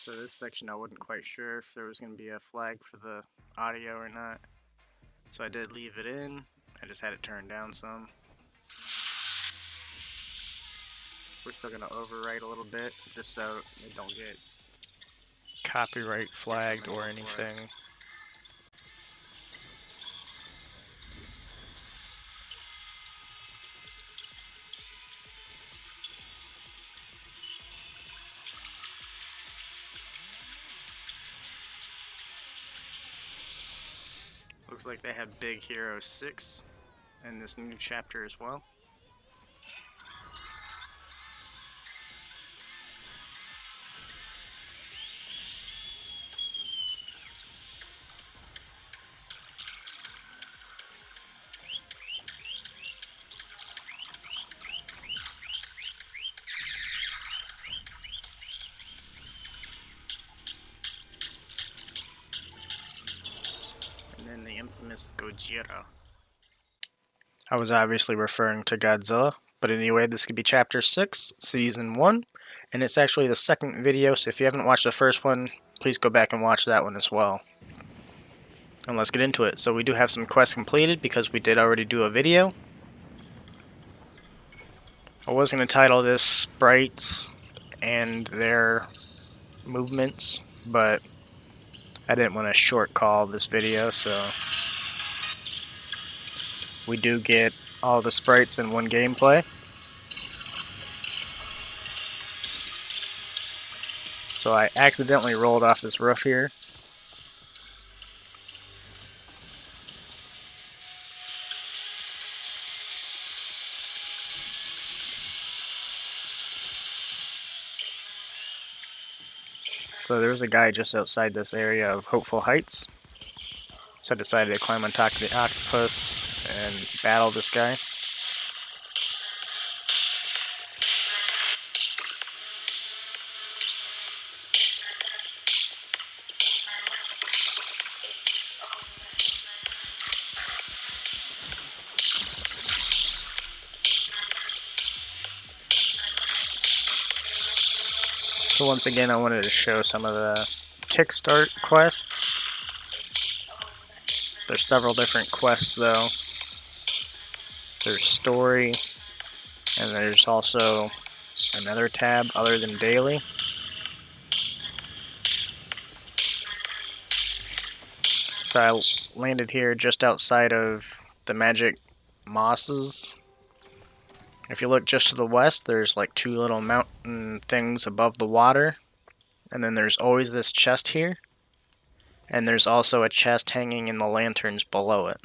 So this section I wasn't quite sure if there was going to be a flag for the audio or not. So I did leave it in. I just had it turned down some. We're still going to overwrite a little bit just so it don't get copyright flagged or anything. Looks like they have Big Hero 6 in this new chapter as well. And then the infamous Gojira. I was obviously referring to Godzilla, but anyway, this could be Chapter 6, Season 1, and it's actually the second video, so if you haven't watched the first one, please go back and watch that one as well. And let's get into it. So we do have some quests completed because we did already do a video. I was going to title this Sprites and Their Movements, but I didn't want to short call this video, so we do get all the sprites in one gameplay. So I accidentally rolled off this roof here. So there's a guy just outside this area of Hopeful Heights. So I decided to climb on top of the octopus and battle this guy. So once again, I wanted to show some of the kickstart quests. There's several different quests though. There's story, and there's also another tab other than daily. So I landed here just outside of the magic mosses. If you look just to the west, there's like two little mountain things above the water. And then there's always this chest here. And there's also a chest hanging in the lanterns below it.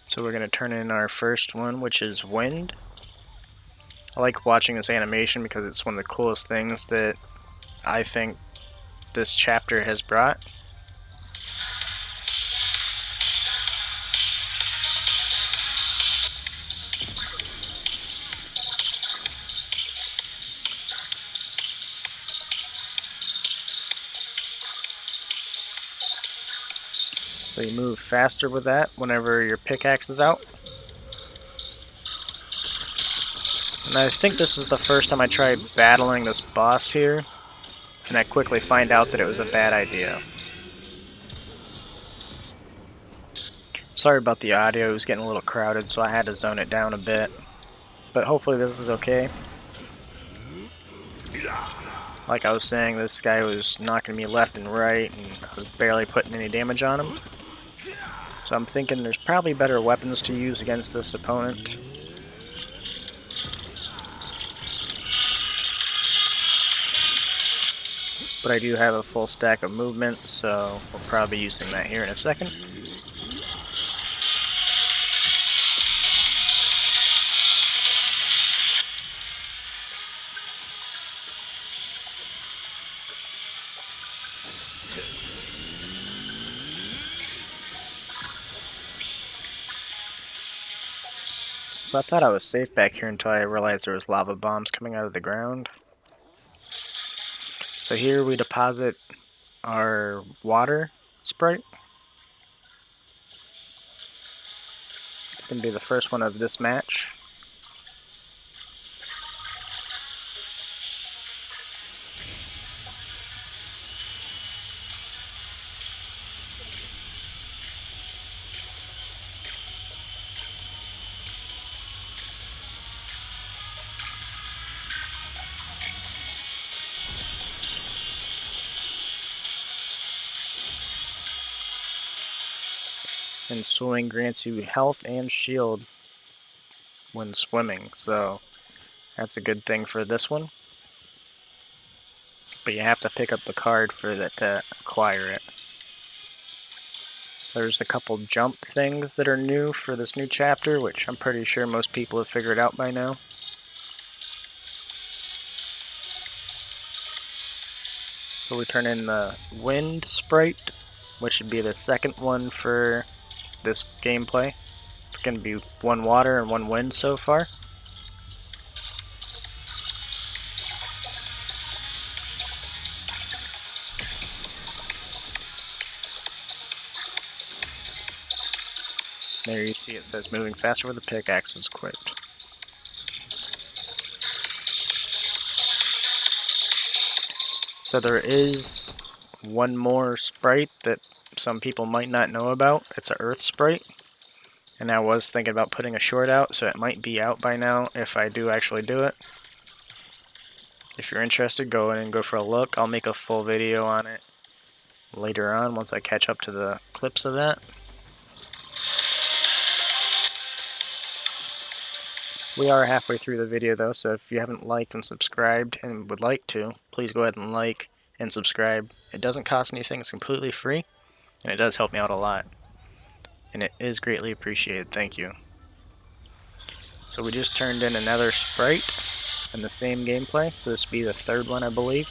So we're going to turn in our first one, which is Wind. I like watching this animation because it's one of the coolest things that I think this chapter has brought. So you move faster with that whenever your pickaxe is out. And I think this is the first time I tried battling this boss here, and I quickly find out that it was a bad idea. Sorry about the audio, it was getting a little crowded, so I had to zone it down a bit. But hopefully this is okay. Like I was saying, this guy was knocking me left and right, and I was barely putting any damage on him. So I'm thinking there's probably better weapons to use against this opponent. But I do have a full stack of movement, so we'll probably be using that here in a second. So I thought I was safe back here until I realized there was lava bombs coming out of the ground. So here we deposit our water sprite. going to be the first one of this match. And swimming grants you health and shield when swimming, so that's a good thing for this one. But you have to pick up the card for that to acquire it. There's a couple jump things that are new for this new chapter, which I'm pretty sure most people have figured out by now. So we turn in the wind sprite, which should be the second one for this gameplay. It's going to be one water and one wind so far. There you see it says moving faster with the pickaxe is equipped. So there is one more sprite that some people might not know about. It's an earth sprite. And I was thinking about putting a short out, so it might be out by now if I do actually do it. If you're interested, go in and go for a look. I'll make a full video on it later on once I catch up to the clips of that. We are halfway through the video though, so if you haven't liked and subscribed and would like to, please go ahead and like and subscribe. It doesn't cost anything, it's completely free, and it does help me out a lot. And it is greatly appreciated, thank you. So we just turned in another sprite in the same gameplay, so this will be the third one I believe.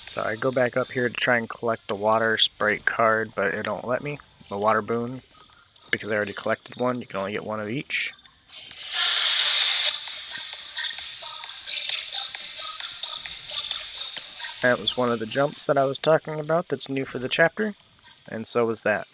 So I go back up here to try and collect the water sprite card, but it don't let me. The water boon, because I already collected one, you can only get one of each. That was one of the jumps that I was talking about that's new for the chapter, and so was that.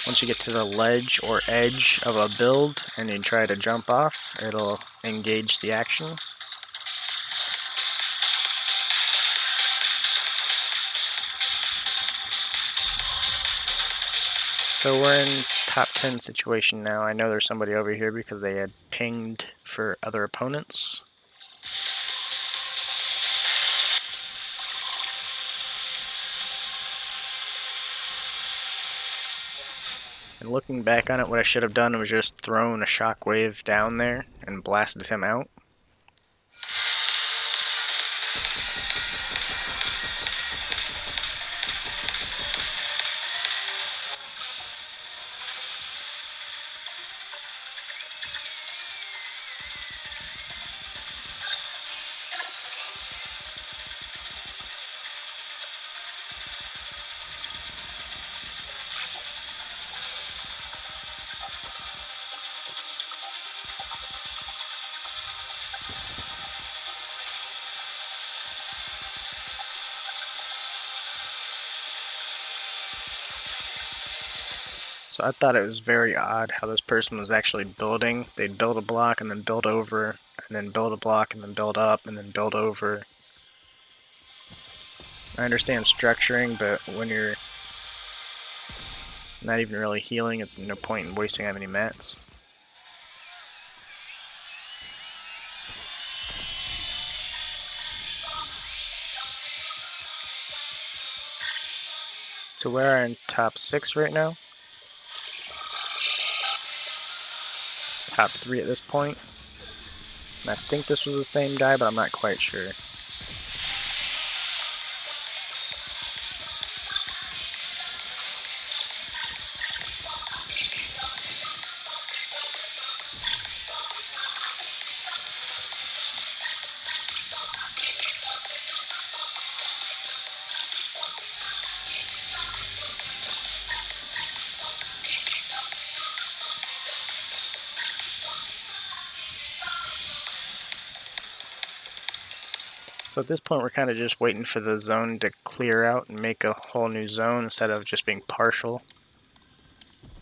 Once you get to the ledge or edge of a build and you try to jump off, it'll engage the action. So we're in top 10 situation now. I know there's somebody over here because they had pinged for other opponents. And looking back on it, what I should have done was just thrown a shockwave down there and blasted him out. So I thought it was very odd how this person was actually building. They'd build a block and then build over, and then build a block and then build up, and then build over. I understand structuring, but when you're not even really healing, it's no point in wasting that many mats. So we're in top 6 right now. Top 3 at this point. And I think this was the same guy, but I'm not quite sure. So at this point we're kind of just waiting for the zone to clear out and make a whole new zone instead of just being partial.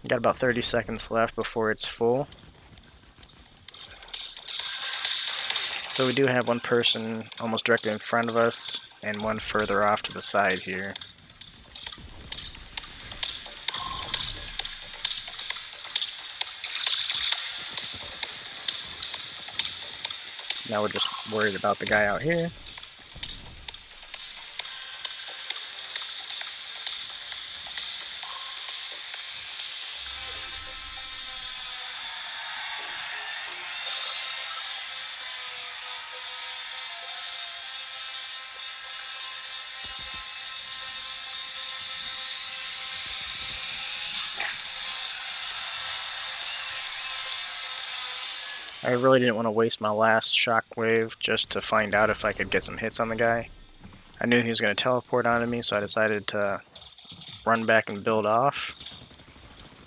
Got about 30 seconds left before it's full. So we do have one person almost directly in front of us and one further off to the side here. Now we're just worried about the guy out here. I really didn't want to waste my last shockwave just to find out if I could get some hits on the guy. I knew he was going to teleport onto me, so I decided to run back and build off,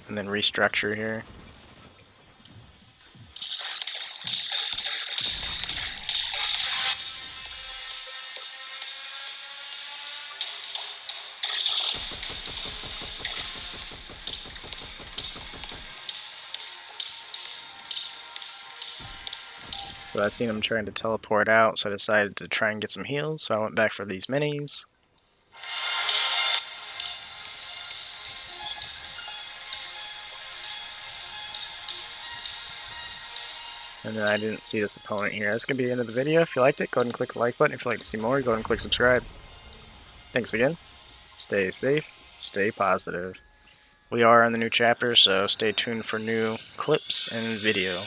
and then restructure here. So I seen him trying to teleport out, so I decided to try and get some heals, so I went back for these minis. And then I didn't see this opponent here. That's going to be the end of the video. If you liked it, go ahead and click the like button. If you'd like to see more, go ahead and click subscribe. Thanks again. Stay safe, stay positive. We are in the new chapter, so stay tuned for new clips and video.